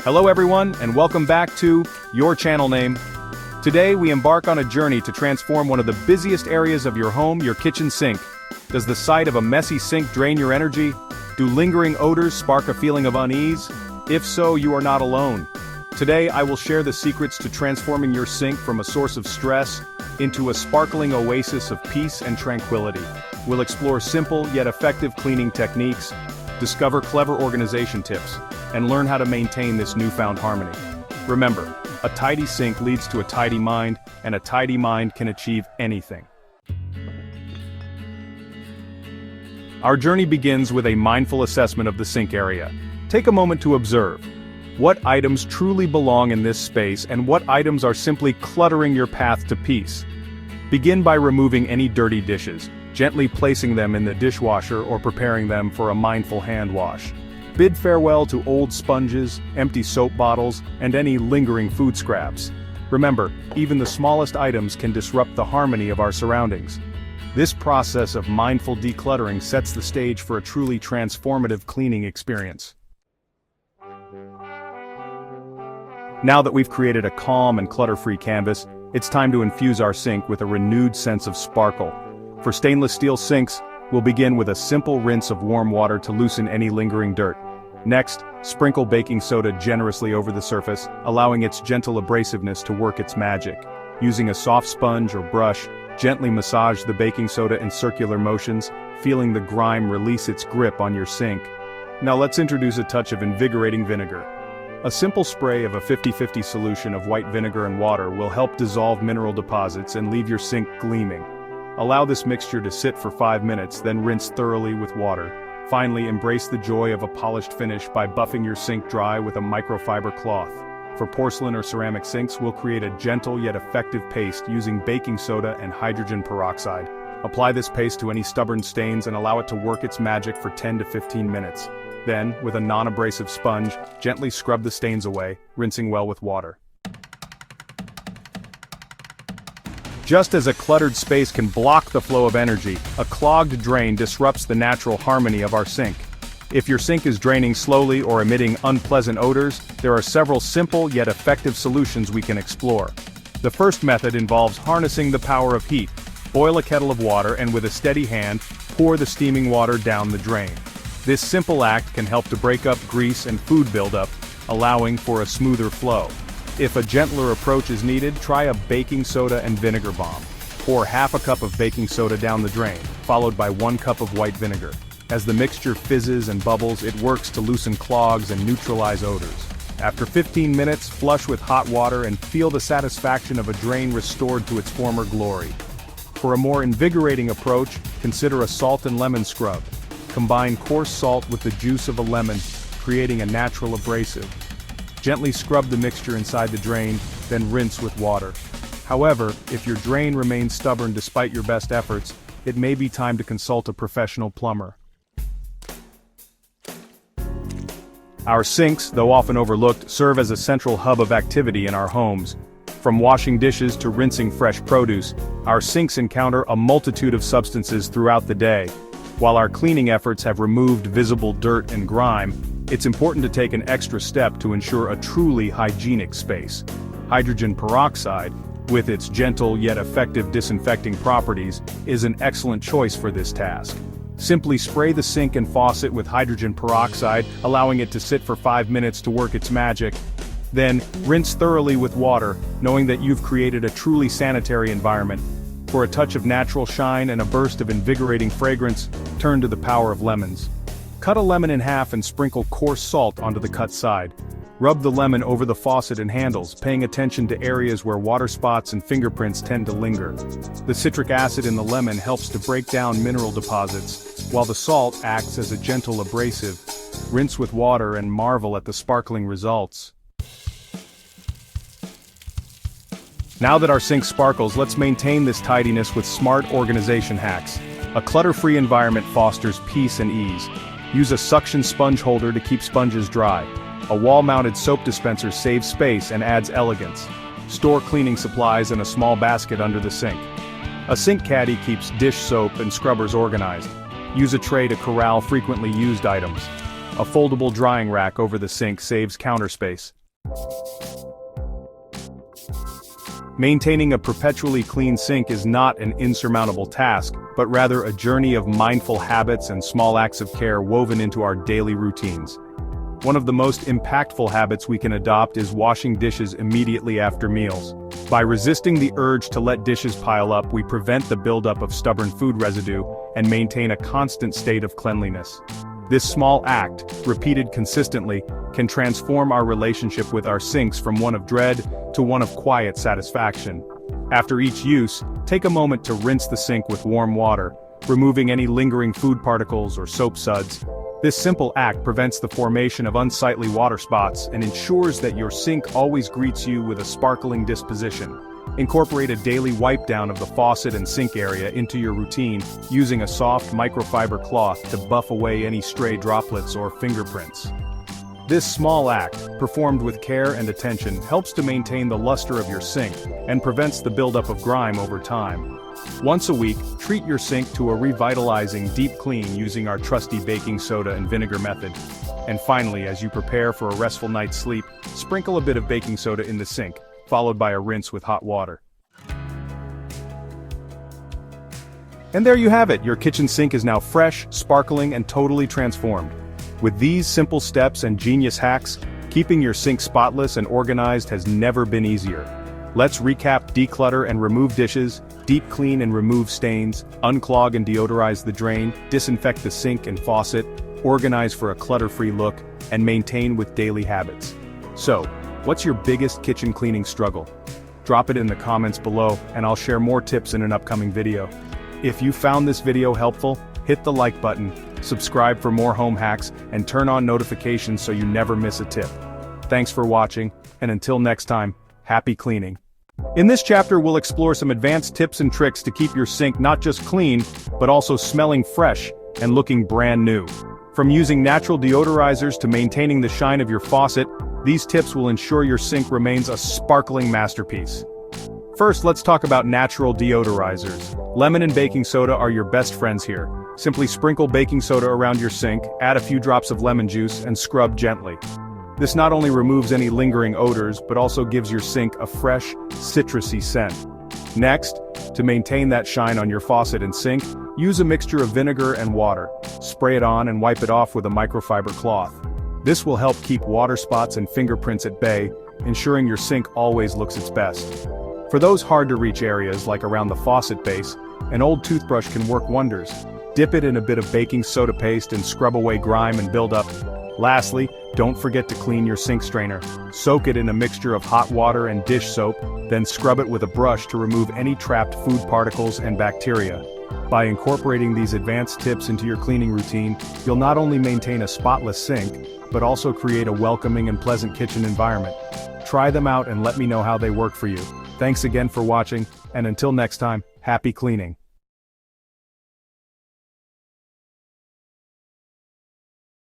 Hello everyone, and welcome back to your channel name. Today we embark on a journey to transform one of the busiest areas of your home, your kitchen sink. Does the sight of a messy sink drain your energy? Do lingering odors spark a feeling of unease? If so, you are not alone. Today I will share the secrets to transforming your sink from a source of stress into a sparkling oasis of peace and tranquility. We'll explore simple yet effective cleaning techniques, discover clever organization tips, and learn how to maintain this newfound harmony. Remember, a tidy sink leads to a tidy mind, and a tidy mind can achieve anything. Our journey begins with a mindful assessment of the sink area. Take a moment to observe. What items truly belong in this space and what items are simply cluttering your path to peace? Begin by removing any dirty dishes, gently placing them in the dishwasher or preparing them for a mindful hand wash. Bid farewell to old sponges, empty soap bottles, and any lingering food scraps. Remember, even the smallest items can disrupt the harmony of our surroundings. This process of mindful decluttering sets the stage for a truly transformative cleaning experience. Now that we've created a calm and clutter-free canvas, it's time to infuse our sink with a renewed sense of sparkle. For stainless steel sinks, we'll begin with a simple rinse of warm water to loosen any lingering dirt. Next, sprinkle baking soda generously over the surface, allowing its gentle abrasiveness to work its magic. Using a soft sponge or brush, gently massage the baking soda in circular motions, feeling the grime release its grip on your sink. Now let's introduce a touch of invigorating vinegar. A simple spray of a 50-50 solution of white vinegar and water will help dissolve mineral deposits and leave your sink gleaming. Allow this mixture to sit for 5 minutes, then rinse thoroughly with water. Finally, embrace the joy of a polished finish by buffing your sink dry with a microfiber cloth. For porcelain or ceramic sinks, we'll create a gentle yet effective paste using baking soda and hydrogen peroxide. Apply this paste to any stubborn stains and allow it to work its magic for 10 to 15 minutes. Then, with a non-abrasive sponge, gently scrub the stains away, rinsing well with water. Just as a cluttered space can block the flow of energy, a clogged drain disrupts the natural harmony of our sink. If your sink is draining slowly or emitting unpleasant odors, there are several simple yet effective solutions we can explore. The first method involves harnessing the power of heat. Boil a kettle of water and with a steady hand, pour the steaming water down the drain. This simple act can help to break up grease and food buildup, allowing for a smoother flow. If a gentler approach is needed, try a baking soda and vinegar bomb. Pour half a cup of baking soda down the drain, followed by 1 cup of white vinegar. As the mixture fizzes and bubbles, it works to loosen clogs and neutralize odors. After 15 minutes, flush with hot water and feel the satisfaction of a drain restored to its former glory. For a more invigorating approach, consider a salt and lemon scrub. Combine coarse salt with the juice of a lemon, creating a natural abrasive. Gently scrub the mixture inside the drain, then rinse with water. However, if your drain remains stubborn despite your best efforts, it may be time to consult a professional plumber. Our sinks, though often overlooked, serve as a central hub of activity in our homes. From washing dishes to rinsing fresh produce, our sinks encounter a multitude of substances throughout the day. While our cleaning efforts have removed visible dirt and grime, it's important to take an extra step to ensure a truly hygienic space. Hydrogen peroxide, with its gentle yet effective disinfecting properties, is an excellent choice for this task. Simply spray the sink and faucet with hydrogen peroxide, allowing it to sit for 5 minutes to work its magic. Then, rinse thoroughly with water, knowing that you've created a truly sanitary environment. For a touch of natural shine and a burst of invigorating fragrance, turn to the power of lemons. Cut a lemon in half and sprinkle coarse salt onto the cut side. Rub the lemon over the faucet and handles, paying attention to areas where water spots and fingerprints tend to linger. The citric acid in the lemon helps to break down mineral deposits, while the salt acts as a gentle abrasive. Rinse with water and marvel at the sparkling results. Now that our sink sparkles, let's maintain this tidiness with smart organization hacks. A clutter-free environment fosters peace and ease. Use a suction sponge holder to keep sponges dry. A wall-mounted soap dispenser saves space and adds elegance. Store cleaning supplies in a small basket under the sink. A sink caddy keeps dish soap and scrubbers organized. Use a tray to corral frequently used items. A foldable drying rack over the sink saves counter space. Maintaining a perpetually clean sink is not an insurmountable task, but rather a journey of mindful habits and small acts of care woven into our daily routines. One of the most impactful habits we can adopt is washing dishes immediately after meals. By resisting the urge to let dishes pile up, we prevent the buildup of stubborn food residue and maintain a constant state of cleanliness. This small act, repeated consistently, can transform our relationship with our sinks from one of dread to one of quiet satisfaction. After each use, take a moment to rinse the sink with warm water, removing any lingering food particles or soap suds. This simple act prevents the formation of unsightly water spots and ensures that your sink always greets you with a sparkling disposition. Incorporate a daily wipe down of the faucet and sink area into your routine, using a soft microfiber cloth to buff away any stray droplets or fingerprints. This small act, performed with care and attention, helps to maintain the luster of your sink and prevents the buildup of grime over time. Once a week, treat your sink to a revitalizing deep clean using our trusty baking soda and vinegar method. And finally, as you prepare for a restful night's sleep, sprinkle a bit of baking soda in the sink, followed by a rinse with hot water. And there you have it, your kitchen sink is now fresh, sparkling, and totally transformed. With these simple steps and genius hacks, keeping your sink spotless and organized has never been easier. Let's recap: declutter and remove dishes, deep clean and remove stains, unclog and deodorize the drain, disinfect the sink and faucet, organize for a clutter-free look, and maintain with daily habits. So, what's your biggest kitchen cleaning struggle? Drop it in the comments below, and I'll share more tips in an upcoming video. If you found this video helpful, hit the like button, subscribe for more home hacks, and turn on notifications so you never miss a tip. Thanks for watching, and until next time, happy cleaning. In this chapter, we'll explore some advanced tips and tricks to keep your sink not just clean, but also smelling fresh and looking brand new. From using natural deodorizers to maintaining the shine of your faucet, these tips will ensure your sink remains a sparkling masterpiece. First, let's talk about natural deodorizers. Lemon and baking soda are your best friends here. Simply sprinkle baking soda around your sink, add a few drops of lemon juice, and scrub gently. This not only removes any lingering odors, but also gives your sink a fresh, citrusy scent. Next, to maintain that shine on your faucet and sink, use a mixture of vinegar and water. Spray it on and wipe it off with a microfiber cloth. This will help keep water spots and fingerprints at bay, ensuring your sink always looks its best. For those hard-to-reach areas like around the faucet base, an old toothbrush can work wonders. Dip it in a bit of baking soda paste and scrub away grime and buildup. Lastly, don't forget to clean your sink strainer. Soak it in a mixture of hot water and dish soap, then scrub it with a brush to remove any trapped food particles and bacteria. By incorporating these advanced tips into your cleaning routine, you'll not only maintain a spotless sink, but also create a welcoming and pleasant kitchen environment. Try them out and let me know how they work for you. Thanks again for watching, and until next time, happy cleaning.